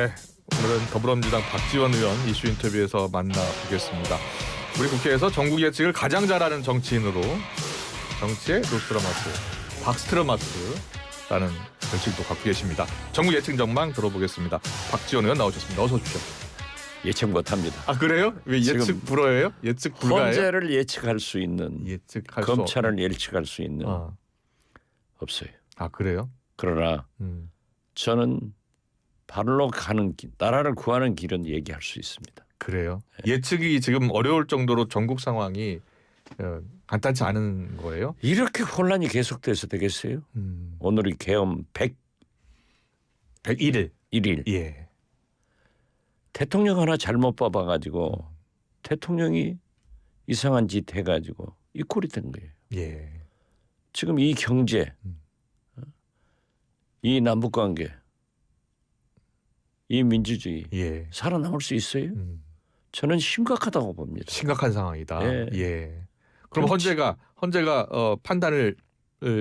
네, 오늘은 더불어민주당 박지원 의원 이슈 인터뷰에서 만나보겠습니다. 우리 국회에서 전국 예측을 가장 잘하는 정치인으로 정치의 노스트라마스, 박스트라마스라는 별칭도 갖고 계십니다. 전국 예측 전망 들어보겠습니다. 박지원 의원 나오셨습니다. 어서 오십시오. 예측 못합니다. 아 그래요? 왜 예측 불허예요? 예측 불가예요? 헌재를 예측할 수 있는, 예측할 검찰을 예측할 수 있는 없어요. 아 그래요? 그러나 저는 발로 가는 길, 나라를 구하는 길은 얘기할 수 있습니다. 그래요? 네. 예측이 지금 어려울 정도로 전국 상황이 간단치 않은 거예요? 이렇게 혼란이 계속돼서 되겠어요? 오늘이 계엄 101일. 예. 대통령 하나 잘못 뽑아가지고 대통령이 이상한 짓 해가지고 이 꼴이 된 거예요. 예. 지금 이 경제, 이 남북관계, 이 민주주의 살아남을 수 있어요? 저는 심각하다고 봅니다. 심각한 상황이다. 예. 예. 그럼 헌재가 판단을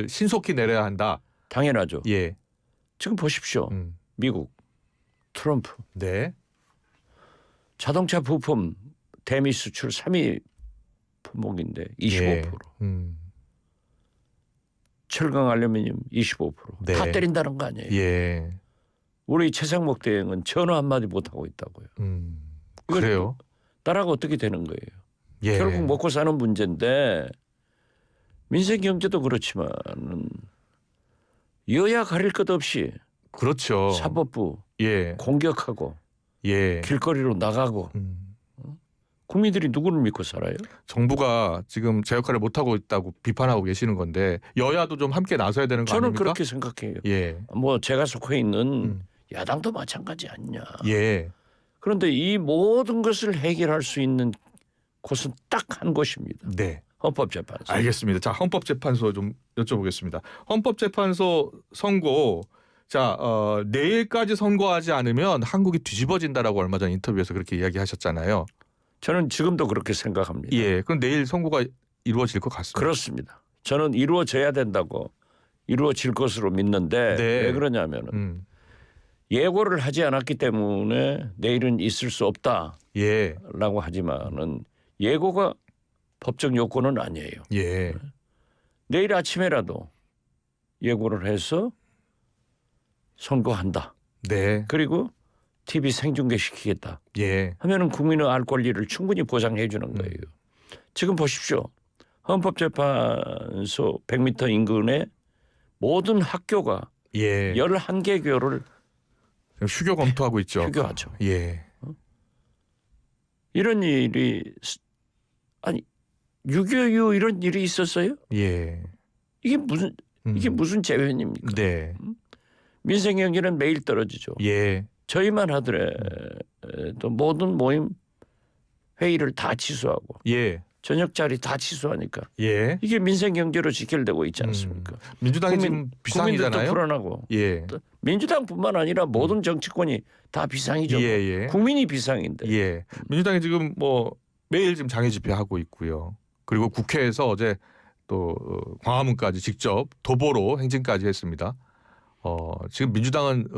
신속히 내려야 한다. 당연하죠. 예. 지금 보십시오. 미국 트럼프. 네. 자동차 부품 대미 수출 3위 품목인데 25%. 예. 철강 알루미늄 25%. 네. 다 때린다는 거 아니에요. 예. 우리 최상목 대행은 전화 한마디 못하고 있다고요. 그래요? 나라가 어떻게 되는 거예요. 예. 결국 먹고 사는 문제인데 민생 경제도 그렇지만 여야 가릴 것 없이 그렇죠. 사법부 예. 공격하고 예. 길거리로 나가고 국민들이 누구를 믿고 살아요? 정부가 지금 제 역할을 못하고 있다고 비판하고 계시는 건데 여야도 좀 함께 나서야 되는 거 저는 아닙니까? 그렇게 생각해요. 예. 뭐 제가 속해 있는 야당도 마찬가지 아니냐. 예. 그런데 이 모든 것을 해결할 수 있는 곳은 딱 한 곳입니다. 네. 헌법재판소. 알겠습니다. 자, 헌법재판소 좀 여쭤보겠습니다. 헌법재판소 선고 내일까지 선고하지 않으면 한국이 뒤집어진다라고 얼마 전 인터뷰에서 그렇게 이야기하셨잖아요. 저는 지금도 그렇게 생각합니다. 예. 그럼 내일 선고가 이루어질 것 같습니다. 그렇습니다. 저는 이루어져야 된다고 이루어질 것으로 믿는데 네. 왜 그러냐면은 예고를 하지 않았기 때문에 내일은 있을 수 없다라고 예. 하지만은 예고가 법적 요건은 아니에요. 예. 내일 아침에라도 예고를 해서 선고한다. 네. 그리고 TV 생중계 시키겠다. 예. 하면은 국민의 알 권리를 충분히 보장해 주는 거예요. 지금 보십시오. 헌법재판소 100m 인근에 모든 학교가 예. 11개 교를 휴교 검토하고 있죠. 휴교하죠. 예. 이런 일이 아니 6.25 이후 이런 일이 있었어요? 예. 이게 무슨 재변입니까? 네. 민생 경기는 매일 떨어지죠. 예. 저희만 하더라도 모든 모임 회의를 다 취소하고 예. 저녁 자리 다 취소하니까 예. 이게 민생 경제로 직결되고 있지 않습니까? 민주당이 지금 비상이잖아요. 국민들도 불안하고 예. 민주당뿐만 아니라 모든 정치권이 다 비상이죠. 예. 국민이 비상인데. 예. 민주당이 지금 뭐 매일 지금 장애 집회하고 있고요. 그리고 국회에서 어제 또 광화문까지 직접 도보로 행진까지 했습니다. 지금 민주당은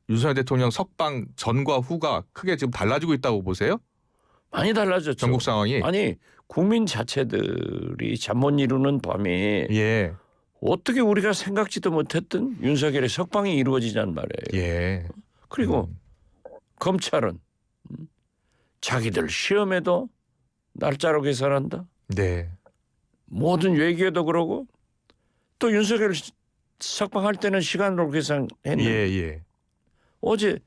윤석열 대통령 석방 전과 후가 크게 지금 달라지고 있다고 보세요? 많이 달라졌죠. 전국 상황이. 아니 국민 자체들이 잠 못 이루는 밤에 예. 어떻게 우리가 생각지도 못했던 윤석열의 석방이 이루어지자는 말이에요. 예. 그리고 검찰은 자기들 시험에도 날짜로 계산한다. 네. 모든 외교도 그러고 또 윤석열 석방할 때는 시간으로 계산했는데 예. 어제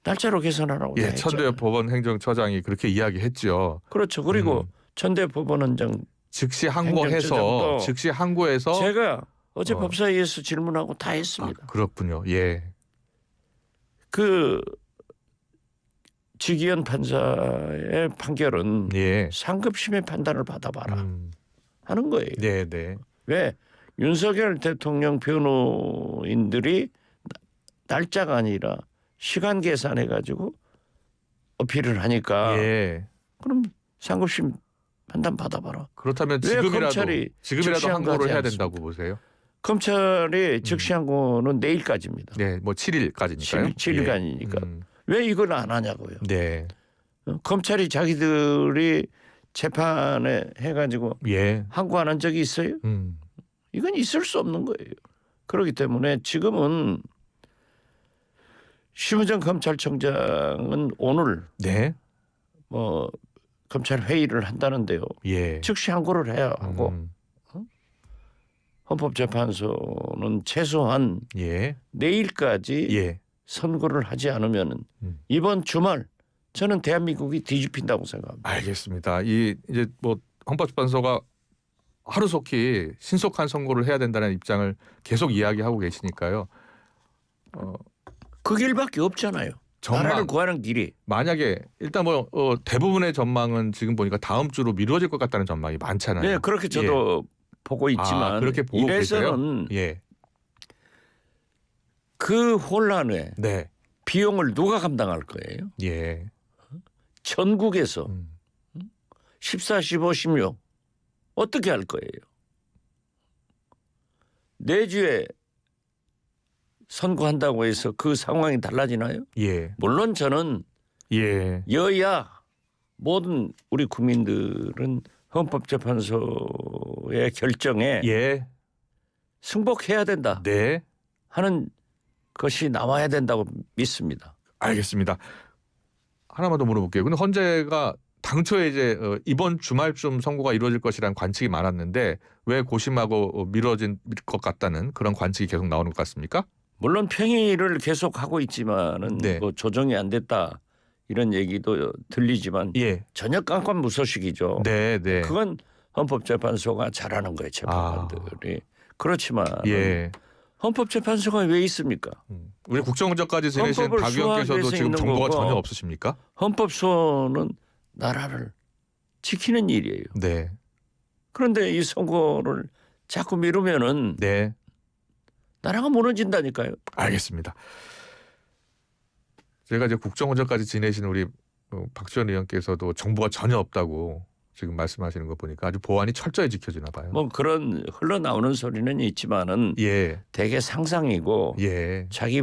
날짜로 계산하라고 예. 했죠. 천대엽 법원 행정처장이 그렇게 이야기했죠. 그렇죠. 그리고 천대 법원원장 즉시 행정처장도 항고해서 제가 어제 법사위에서 질문하고 다 했습니다. 그렇군요. 예. 그 지기현 판사의 판결은 상급심의 판단을 받아봐라 하는 거예요. 네. 왜? 윤석열 대통령 변호인들이 날짜가 아니라 시간 계산해가지고 어필을 하니까 그럼 상급심 판단 받아봐라. 그렇다면 지금이라도 항고를 해야 된다고 보세요? 검찰의 즉시항고는 내일까지입니다. 네, 뭐 7일까지니까요. 7일간이니까. 왜 이걸 안 하냐고요. 네. 검찰이 자기들이 재판에 해가지고 예. 항고 안 한 적이 있어요? 이건 있을 수 없는 거예요. 그렇기 때문에 지금은 심우정 검찰총장은 오늘 네. 뭐 검찰 회의를 한다는데요. 예. 즉시 항고를 해야 하고 헌법재판소는 최소한 예. 내일까지 예. 선고를 하지 않으면 이번 주말 저는 대한민국이 뒤집힌다고 생각합니다. 알겠습니다. 이제 뭐 헌법재판소가 하루속히 신속한 선고를 해야 된다는 입장을 계속 이야기하고 계시니까요. 그 길밖에 없잖아요. 나라를 구하는 길이. 만약에 일단 뭐 대부분의 전망은 지금 보니까 다음 주로 미뤄질 것 같다는 전망이 많잖아요. 네, 그렇게 저도 보고 있지만 그렇게 보고 이래서는 예. 그 혼란에 네. 비용을 누가 감당할 거예요? 예. 전국에서 14, 15, 16 어떻게 할 거예요? 내주에 선고한다고 해서 그 상황이 달라지나요? 예. 물론 저는 예. 여야 모든 우리 국민들은 헌법재판소의 결정에 예. 승복해야 된다 네. 하는 것이 나와야 된다고 믿습니다. 알겠습니다. 하나만 더 물어볼게요. 근데 헌재가 당초에 이제 이번 주말쯤 선고가 이루어질 것이라는 관측이 많았는데 왜 고심하고 미뤄질 것 같다는 그런 관측이 계속 나오는 것 같습니까? 물론 평의를 계속하고 있지만은 네. 뭐 조정이 안 됐다 이런 얘기도 들리지만 예. 전혀 깜깜무소식이죠. 네, 네. 그건 헌법재판소가 잘하는 거예요. 재판관들이. 그렇지만 예. 헌법재판소가 왜 있습니까? 우리 국정원장까지 지내신 헌법을 박 의원께서도 수호하기 위해서 지금 있는 정보가 거고. 전혀 없으십니까? 헌법소는 나라를 지키는 일이에요. 네. 그런데 이 선고를 자꾸 미루면은 네. 나라가 무너진다니까요. 알겠습니다. 제가 이제 국정원장까지 지내신 우리 박지원 의원께서도 정보가 전혀 없다고 지금 말씀하시는 거 보니까 아주 보안이 철저히 지켜지나 봐요. 뭐 그런 흘러나오는 소리는 있지만은 예. 대개 상상이고 예. 자기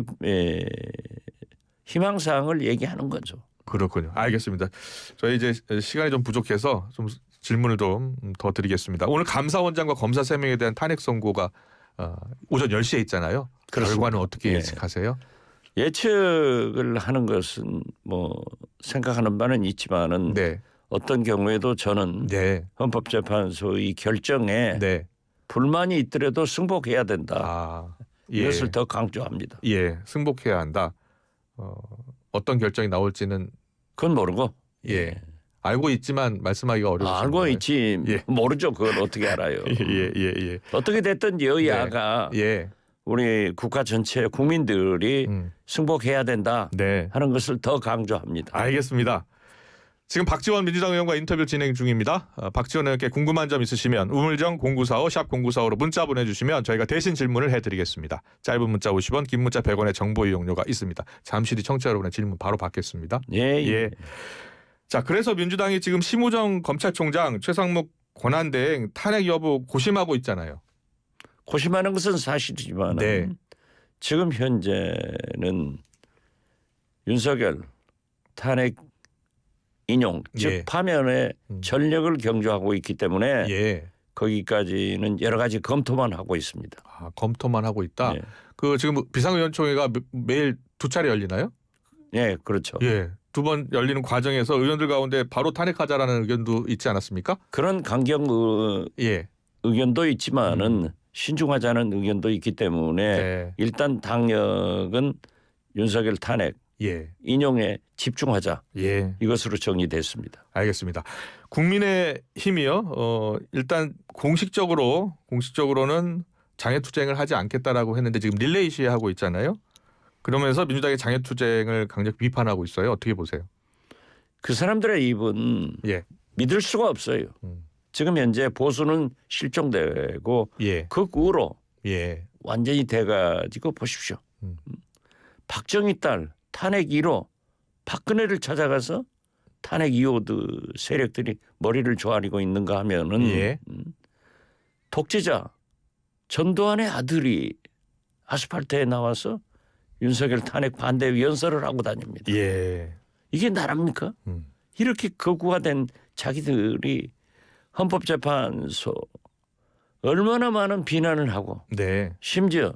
희망사항을 얘기하는 거죠. 그렇군요. 알겠습니다. 저희 이제 시간이 좀 부족해서 좀 질문을 좀 더 드리겠습니다. 오늘 감사원장과 검사 3명에 대한 탄핵 선고가 오전 10시에 있잖아요. 그렇습니다. 결과는 어떻게 예. 예측하세요? 예측을 하는 것은 뭐 생각하는 바는 있지만은 네. 어떤 경우에도 저는 네. 헌법재판소의 결정에 네. 불만이 있더라도 승복해야 된다. 아. 예. 이것을 더 강조합니다. 예. 승복해야 한다. 어떤 결정이 나올지는 그건 모르고. 예. 알고 있지만 말씀하기가 어렵습니다. 알고 있지 예. 모르죠. 그걸 어떻게 알아요. 예. 어떻게 됐든 여야가 예. 우리 국가 전체 국민들이 승복해야 된다 네. 하는 것을 더 강조합니다. 알겠습니다. 지금 박지원 민주당 의원과 인터뷰 진행 중입니다. 박지원 의원께 궁금한 점 있으시면 우물정 0945 샵 0945로 문자 보내주시면 저희가 대신 질문을 해드리겠습니다. 짧은 문자 50원, 긴 문자 100원의 정보 이용료가 있습니다. 잠시 뒤 청취자 여러분의 질문 바로 받겠습니다. 예. 자, 그래서 민주당이 지금 심우정 검찰총장, 최상목 권한대행 탄핵 여부 고심하고 있잖아요. 고심하는 것은 사실이지만 네. 지금 현재는 윤석열 탄핵 인용 즉 예. 파면에 전력을 경주하고 있기 때문에 예. 거기까지는 여러 가지 검토만 하고 있습니다. 아, 검토만 하고 있다. 네. 그 지금 비상의원총회가 매일 2차례 열리나요? 예, 그렇죠. 예. 2번 열리는 과정에서 의원들 가운데 바로 탄핵하자라는 의견도 있지 않았습니까? 그런 강경 예. 의견도 있지만은 신중하자는 의견도 있기 때문에 네. 일단 당력은 윤석열 탄핵 예. 인용에 집중하자. 예. 이것으로 정리됐습니다. 알겠습니다. 국민의 힘이요. 일단 공식적으로는 장애투쟁을 하지 않겠다라고 했는데 지금 릴레이 시위하고 있잖아요. 그러면서 민주당이 장애투쟁을 강력 비판하고 있어요. 어떻게 보세요? 그 사람들의 입은 예. 믿을 수가 없어요. 지금 현재 보수는 실종되고 예. 극우로 예. 완전히 돼가지고 보십시오. 박정희 딸 탄핵 1호 박근혜를 찾아가서 탄핵 2호드 세력들이 머리를 조아리고 있는가 하면은 예. 독재자 전두환의 아들이 아스팔트에 나와서 윤석열 탄핵 반대 연설을 하고 다닙니다. 예. 이게 나랍니까? 이렇게 극우화된 자기들이 헌법재판소 얼마나 많은 비난을 하고 네. 심지어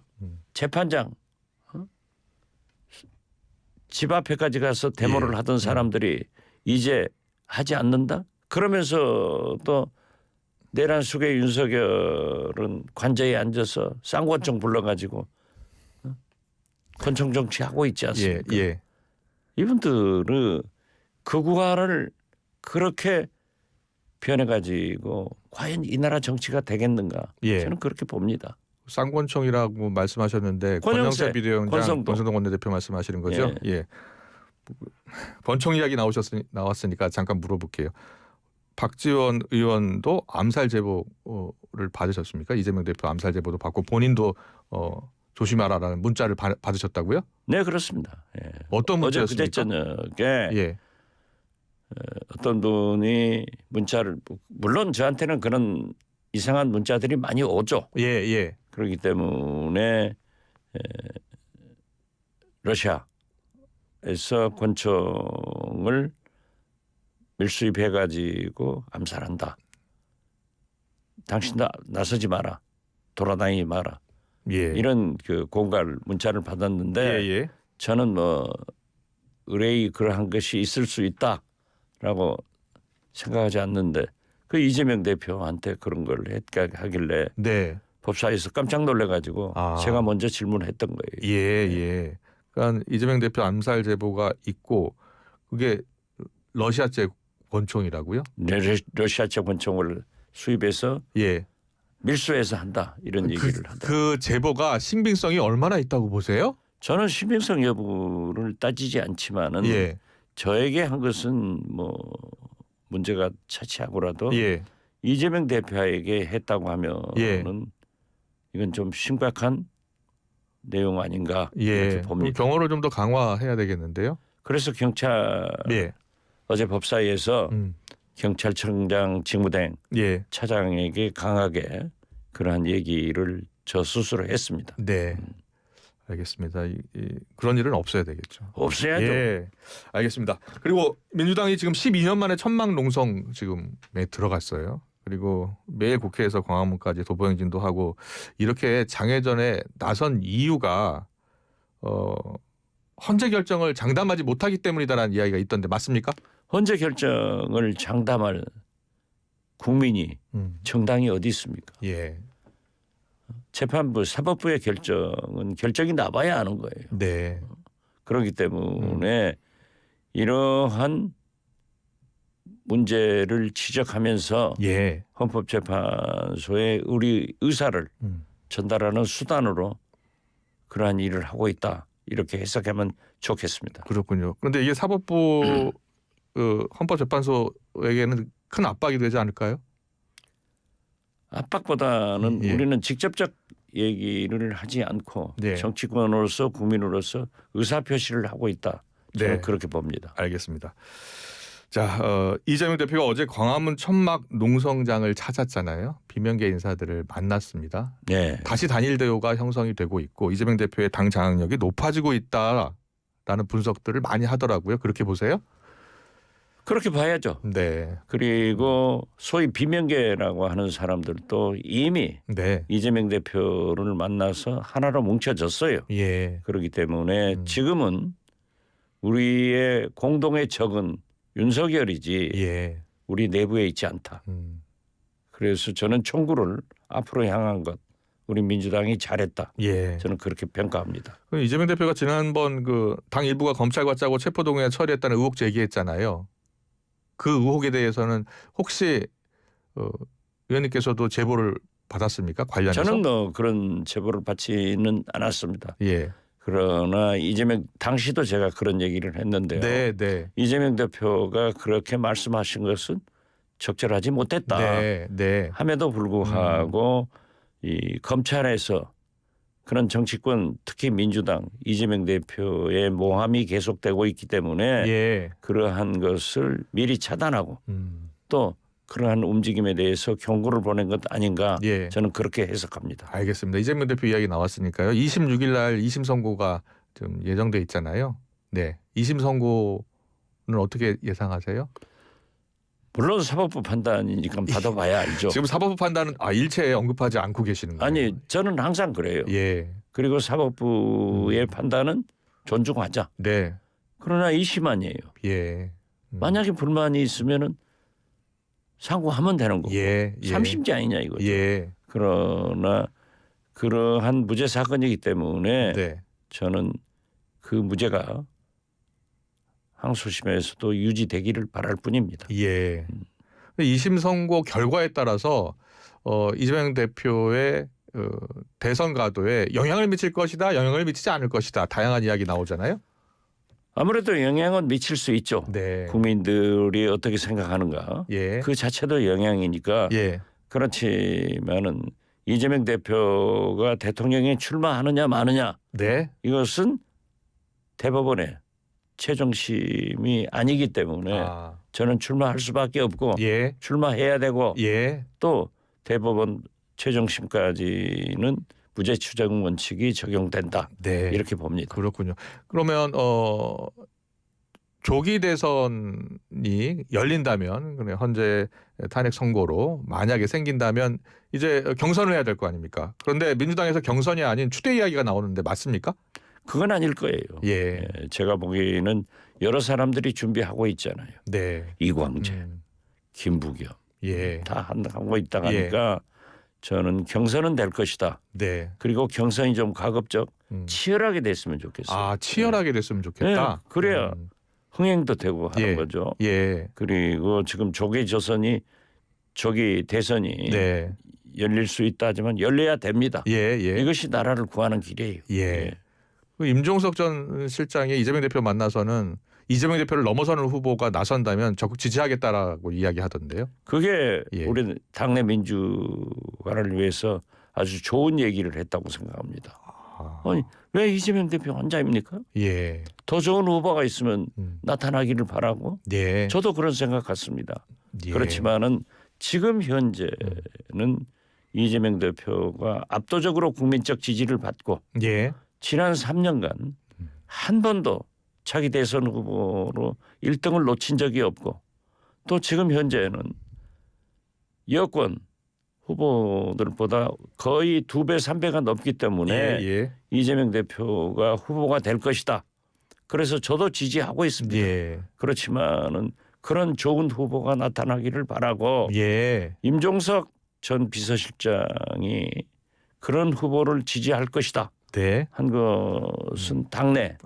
재판장 집 앞에까지 가서 데모를 예. 하던 사람들이 이제 하지 않는다? 그러면서 또 내란 속에 윤석열은 관저에 앉아서 쌍권총 불러가지고 권총 정치하고 있지 예. 않습니까? 예. 이분들은 극우화를 그렇게 변해가지고 과연 이 나라 정치가 되겠는가? 예. 저는 그렇게 봅니다. 쌍권총이라고 말씀하셨는데 권영세, 권영세 비대위원장, 권성동. 권성동 원내대표 말씀하시는 거죠? 예. 권총 이야기 나왔으니까 잠깐 물어볼게요. 박지원 의원도 암살 제보를 받으셨습니까? 이재명 대표 암살 제보도 받고 본인도 조심하라라는 문자를 받으셨다고요? 네, 그렇습니다. 예. 어떤 어제 문자였습니까? 그제 저녁에 예. 어떤 분이 문자를 물론 저한테는 그런 이상한 문자들이 많이 오죠. 예, 예. 그렇기 때문에 러시아에서 권총을 밀수입해 가지고 암살한다. 당신도 나서지 마라. 돌아다니지 마라. 예. 이런 그 공갈 문자를 받았는데 예, 예. 저는 뭐 의뢰이 그러한 것이 있을 수 있다라고 생각하지 않는데 그 이재명 대표한테 그런 걸 하길래 네. 법사위에서 깜짝 놀래가지고 아. 제가 먼저 질문했던 거예요. 예, 예. 그러니까 이재명 대표 암살 제보가 있고 그게 러시아제 권총이라고요? 러시아제 권총을 수입해서 예. 밀수해서 한다 이런 얘기를 하다. 그 제보가 신빙성이 얼마나 있다고 보세요? 저는 신빙성 여부를 따지지 않지만은 예. 저에게 한 것은 뭐 문제가 차치하고라도 예. 이재명 대표에게 했다고 하면은 예. 이건 좀 심각한 내용 아닌가 예. 이렇게 그럼 봅니다. 경호를 좀 더 강화해야 되겠는데요? 그래서 경찰 예. 어제 법사위에서 경찰청장 직무대행 예. 차장에게 강하게 그러한 얘기를 저 스스로 했습니다. 네. 알겠습니다. 그런 일은 없어야 되겠죠. 없어야죠. 예. 알겠습니다. 그리고 민주당이 지금 12년 만에 천막 농성 지금에 들어갔어요. 그리고 매일 국회에서 광화문까지 도보행진도 하고 이렇게 장애전에 나선 이유가 헌재 결정을 장담하지 못하기 때문이다라는 이야기가 있던데 맞습니까? 헌재 결정을 장담할 국민이 정당이 어디 있습니까? 예. 재판부 사법부의 결정은 결정이 나봐야 아는 거예요. 네. 그렇기 때문에 이러한 문제를 지적하면서 예. 헌법재판소에 우리 의사를 전달하는 수단으로 그러한 일을 하고 있다. 이렇게 해석하면 좋겠습니다. 그렇군요. 그런데 이게 사법부 헌법재판소에게는 큰 압박이 되지 않을까요? 압박보다는 예. 우리는 직접적 얘기를 하지 않고 네. 정치권으로서 국민으로서 의사표시를 하고 있다. 저는 네. 그렇게 봅니다. 알겠습니다. 자, 이재명 대표가 어제 광화문 천막 농성장을 찾았잖아요. 비명계 인사들을 만났습니다. 네. 다시 단일 대우가 형성이 되고 있고 이재명 대표의 당 장악력이 높아지고 있다라는 분석들을 많이 하더라고요. 그렇게 보세요? 그렇게 봐야죠. 네. 그리고 소위 비명계라고 하는 사람들도 이미 네. 이재명 대표를 만나서 하나로 뭉쳐졌어요. 예. 그렇기 때문에 지금은 우리의 공동의 적은 윤석열이지 예. 우리 내부에 있지 않다. 그래서 저는 총구를 앞으로 향한 것 우리 민주당이 잘했다. 예. 저는 그렇게 평가합니다. 그럼 이재명 대표가 지난번 그 당 일부가 검찰과 짜고 체포동의안 처리했다는 의혹 제기했잖아요. 그 의혹에 대해서는 혹시 의원님께서도 제보를 받았습니까? 관련해서? 저는 뭐 그런 제보를 받지는 않았습니다. 예. 그러나 이재명 당시도 제가 그런 얘기를 했는데요. 네, 네. 이재명 대표가 그렇게 말씀하신 것은 적절하지 못했다. 네, 네. 함에도 불구하고 이 검찰에서 그런 정치권 특히 민주당 이재명 대표의 모함이 계속되고 있기 때문에 예. 그러한 것을 미리 차단하고 또 음. 움직임에 대해서 경고를 보낸 것 아닌가 예. 저는 그렇게 해석합니다. 알겠습니다. 이재명 대표 이야기 나왔으니까요. 26일 날 2심 선고가 좀 예정돼 있잖아요. 네. 2심 선고는 어떻게 예상하세요? 물론 사법부 판단이니까 받아봐야 알죠. 지금 사법부 판단은 일체에 언급하지 않고 계시는 거예요. 아니 저는 항상 그래요. 예. 그리고 사법부의 판단은 존중하자. 네. 그러나 2심 아니에요. 예. 만약에 불만이 있으면은 상고하면 되는 거고. 예. 예. 3심제 아니냐 이거죠. 예. 그러나 그러한 무죄 사건이기 때문에 네. 저는 그 무죄가 항소심에서도 유지되기를 바랄 뿐입니다. 예. 2심 선고 결과에 따라서 이재명 대표의 대선 가도에 영향을 미칠 것이다, 영향을 미치지 않을 것이다. 다양한 이야기 나오잖아요. 아무래도 영향은 미칠 수 있죠. 네. 국민들이 어떻게 생각하는가. 예. 그 자체도 영향이니까. 예. 그렇지만은 이재명 대표가 대통령에 출마하느냐 마느냐 네. 이것은 대법원의 최종심이 아니기 때문에 아. 저는 출마할 수밖에 없고 예. 출마해야 되고 예. 또 대법원 최종심까지는 무죄 추정 원칙이 적용된다. 네. 이렇게 봅니다. 그렇군요. 그러면 조기 대선이 열린다면 그냥 현재 탄핵 선고로 만약에 생긴다면 이제 경선을 해야 될 거 아닙니까? 그런데 민주당에서 경선이 아닌 추대 이야기가 나오는데 맞습니까? 그건 아닐 거예요. 예. 예, 제가 보기에는 여러 사람들이 준비하고 있잖아요. 네. 이광재, 김부겸 예. 다 하고 있다 하니까 저는 경선은 될 것이다. 네. 그리고 경선이 좀 가급적 음. 치열하게 됐으면 좋겠어요. 치열하게 됐으면 좋겠다. 네, 그래야 흥행도 되고 하는 예. 거죠. 예. 그리고 지금 조기 대선이 네. 열릴 수 있다 하지만 열려야 됩니다. 예. 예. 이것이 나라를 구하는 길이에요. 예. 그 임종석 전 실장이 이재명 대표 만나서는 이재명 대표를 넘어서는 후보가 나선다면 적극 지지하겠다라고 이야기하던데요. 그게 예. 우리 당내 민주화를 위해서 아주 좋은 얘기를 했다고 생각합니다. 아니 왜 이재명 대표 혼자입니까? 예. 더 좋은 후보가 있으면 음. 나타나기를 바라고 예. 저도 그런 생각 같습니다. 예. 그렇지만은 지금 현재는 이재명 대표가 압도적으로 국민적 지지를 받고 예. 지난 3년간 한 번도 차기 대선 후보로 1등을 놓친 적이 없고 또 지금 현재는 여권 후보들보다 거의 2배, 3배가 넘기 때문에 예. 이재명 대표가 후보가 될 것이다. 그래서 저도 지지하고 있습니다. 예. 그렇지만은 그런 좋은 후보가 나타나기를 바라고 예. 임종석 전 비서실장이 그런 후보를 지지할 것이다. 네. 한 것은 당내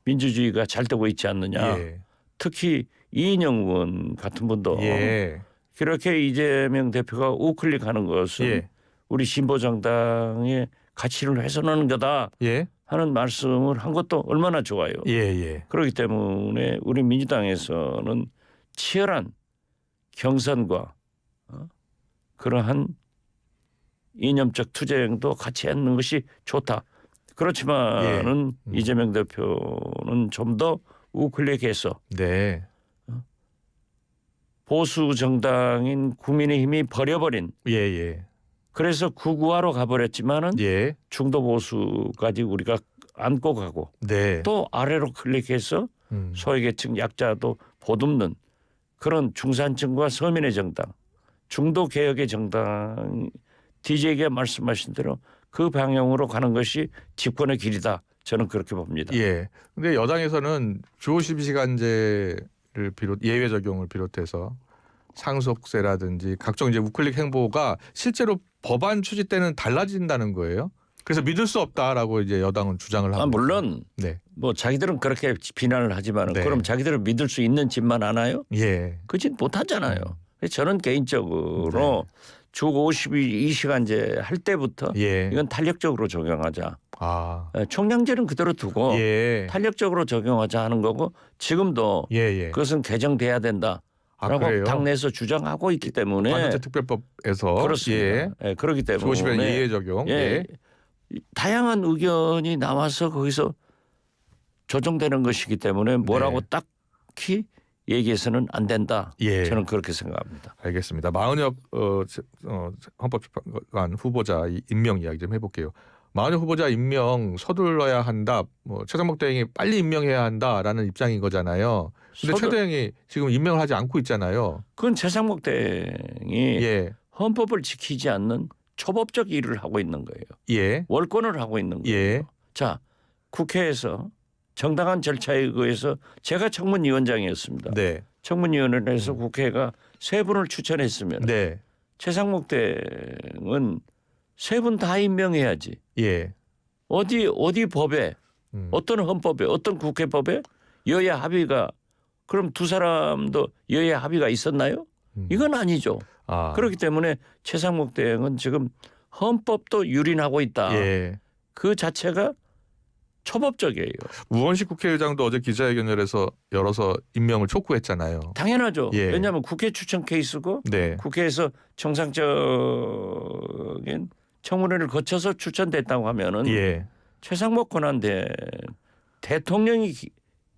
민주주의가 잘 되고 있지 않느냐. 예. 특히 이인영 의원 같은 분도 예. 그렇게 이재명 대표가 우클릭하는 것은 예. 우리 신보정당의 가치를 훼손하는 거다 예. 하는 말씀을 한 것도 얼마나 좋아요. 예. 예. 그렇기 때문에 우리 민주당에서는 치열한 경선과 그러한 이념적 투쟁도 같이 하는 것이 좋다. 그렇지만은 이재명 대표는 좀 더 우클릭해서 네. 보수 정당인 국민의힘이 버려버린 예. 그래서 극우화로 가버렸지만은 예. 중도 보수까지 우리가 안고 가고 네. 또 아래로 클릭해서 소외계층 약자도 보듬는 그런 중산층과 서민의 정당, 중도 개혁의 정당 DJ가 말씀하신 대로 그 방향으로 가는 것이 집권의 길이다. 저는 그렇게 봅니다. 예. 근데 여당에서는 주 52시간제를 예외 적용을 비롯해서 상속세라든지 각종 이제 우클릭 행보가 실제로 법안 추진 때는 달라진다는 거예요. 그래서 믿을 수 없다라고 이제 여당은 주장을 하고. 물론 네. 뭐 자기들은 그렇게 비난을 하지만 네. 그럼 자기들은 믿을 수 있는 짓만 하나요? 예. 그 짓 못하잖아요. 저는 개인적으로 주 52시간제 할 때부터 예. 이건 탄력적으로 적용하자. 아. 총량제는 그대로 두고 예. 탄력적으로 적용하자 하는 거고 지금도 예. 그것은 개정돼야 된다라고 그래요? 당내에서 주장하고 있기 때문에 반도체 특별법에서 그렇습니다. 예. 예, 그렇기 주 50일 때문에 예외 적용. 예, 다양한 의견이 나와서 거기서 조정되는 것이기 때문에 뭐라고 네. 딱히 얘기해서는 안 된다. 예. 저는 그렇게 생각합니다. 알겠습니다. 마은혁 헌법재판관 후보자 임명 이야기 좀 해볼게요. 마은혁 후보자 임명 서둘러야 한다. 뭐 최상목 대행이 빨리 임명해야 한다라는 입장인 거잖아요. 근데 최 대행이 지금 임명을 하지 않고 있잖아요. 그건 최상목 대행이 예, 헌법을 지키지 않는 초법적 일을 하고 있는 거예요. 예, 월권을 하고 있는 거예요. 예, 자, 국회에서 정당한 절차에 의해서 제가 청문위원장이었습니다. 네, 청문위원회를 해서 국회가 세 분을 추천했으면 네, 최상목 대행은 세 분 다 임명해야지. 예, 어디 법에 어떤 헌법에 어떤 국회법에 여야 합의가 그럼 두 사람도 여야 합의가 있었나요? 이건 아니죠. 아, 그렇기 때문에 최상목 대행은 지금 헌법도 유린하고 있다. 예. 그 자체가 초법적이에요. 우원식 국회의장도 어제 기자회견을 열어서 임명을 촉구했잖아요. 당연하죠. 예. 왜냐하면 국회 추천 케이스고 네, 국회에서 정상적인 청문회를 거쳐서 추천됐다고 하면은 예, 최상목 권한대 대통령이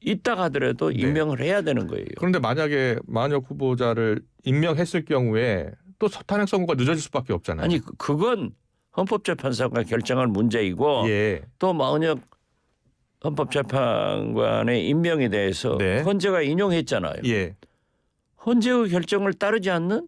있다 하더라도 네. 임명을 해야 되는 거예요. 그런데 만약에 마은혁 후보자를 임명했을 경우에 또 탄핵 선고가 늦어질 수밖에 없잖아요. 아니 그건 헌법재판소가 결정할 문제이고 예, 또 마은혁 헌법재판관의 임명에 대해서 네. 헌재가 인용했잖아요. 예, 헌재의 결정을 따르지 않는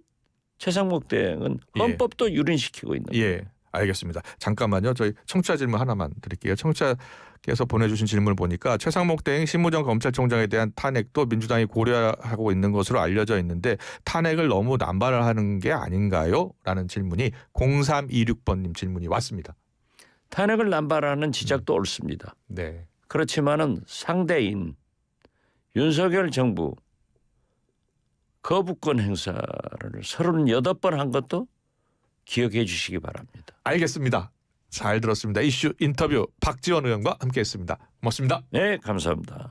최상목 대행은 예. 헌법도 유린시키고 있는 거예요. 예, 알겠습니다. 잠깐만요. 저희 청취자 질문 하나만 드릴게요. 청취자께서 보내주신 질문을 보니까 최상목 대행 신무정 검찰총장에 대한 탄핵도 민주당이 고려하고 있는 것으로 알려져 있는데 탄핵을 너무 남발을 하는 게 아닌가요? 라는 질문이 0326번님 질문이 왔습니다. 탄핵을 남발하는 지적도 옳습니다. 네, 그렇지만은 상대인 윤석열 정부 거부권 행사를 38번 한 것도 기억해 주시기 바랍니다. 알겠습니다. 잘 들었습니다. 이슈 인터뷰 박지원 의원과 함께했습니다. 고맙습니다. 네, 감사합니다.